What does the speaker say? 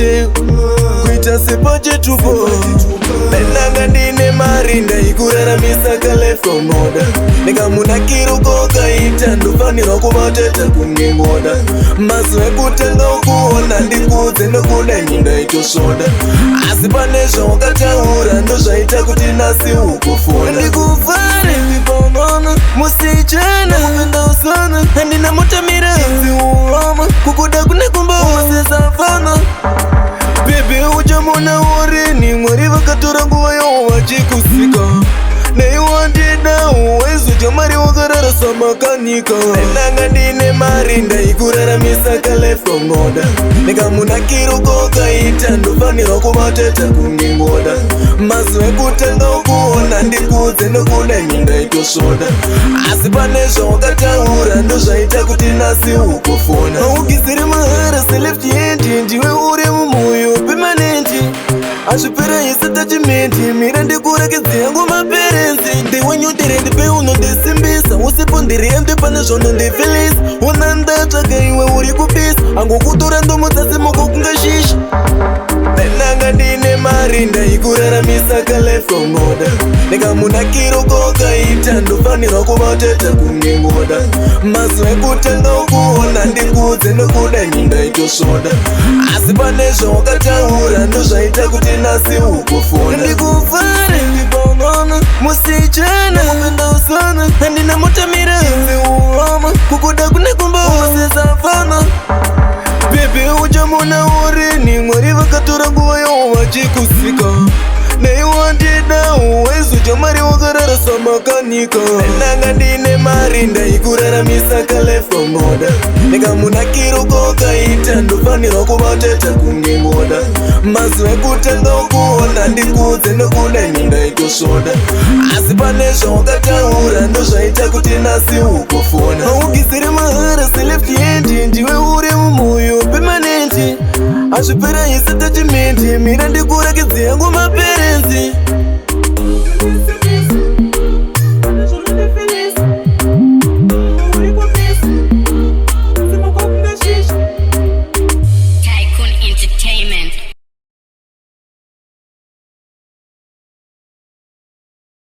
paje kuita sepaje tupo Benanga ndine mari ndaikuraramisa kale from order Nikamunakiro kokaita ndofanirwa kuvateta kungingoda Mazuva ekutanga ukuona ndikuudze ndokuda ndaitosoda Asi pane zvawakataura ndozvaita kuti nasi ukufona Ndikuvhare ndipaunona musichana kupenda usana Handina mutamira inzi uwama kukuda kune kumba usesafana Baby uchamona urini mwari vakatora nguva yavo vachikusika Neiwandida uwezo mari wakararasa makanika Ndanga ndine mari ndaikuraramisa kale from order Nikamunakiro kokaita ndofanirwa kuvateta kungingoda Mazuva ekutanga ukuona ndikuudze ndokuda ndaitosoda Asi pane zvawakataura ndozvaita kuti nasi ukufona Haugiziri mahara seleft hand ndiwe uri mumwoyo permanent Azvipera isi attachment mira ndikurekedze yangu maperensi Ndiwenyutere ndipe unondisimbisa usipo ndiriende pane zvonondifilisa Una ndatsvaga iwe uri kupisa angokutora ndomudzasi moko kungashisha Ndanga ndine mari ndaikuraramisa kale from order Nikamunakiro kokaita ndofanirwa kuvateta kungingoda Mazuva ekutanga ukuona ndikuudze ndokuda ndaitosoda Asi pane zvawakataura ndozvaita kuti nasi ukufona Ndikuvhare ndipaunona musichana kupenda usana Handina mutamira inzi uwama kukuda kune kumba usesafana Baby uchamona urini mwari vakatora nguva yavo vachikusika Neiwandida uwezo mari wakararasa makanika Ndanga ndine mari ndaikuraramisa kale from order Nikamunakiro kokaita ndofanirwa kuvateta kungingoda Mazuva ekutanga ukuona ndikuudze ndokuda ndaitosoda Asi pane zvawakataura ndozvaita kuti nasi ukufona Haugiziri mahara seleft hand ndiwe uri mumwoyo permanent Azvipera isi